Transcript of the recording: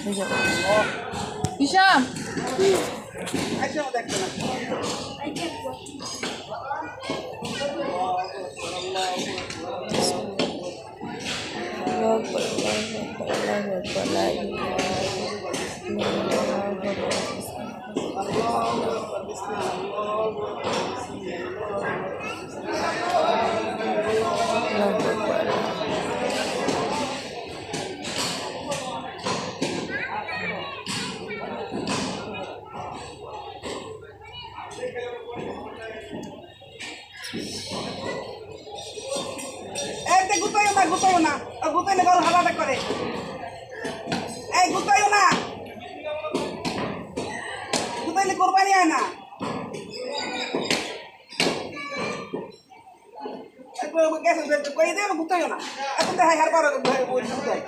হিসাম গুতাইও না গুতাইলে গল হালাটা করে এই গুতাইও না গুতাইলে কোরবানি হয় না গ্যাস কই দে গুতাইও না এখন দেখাই হার পারো গুতাই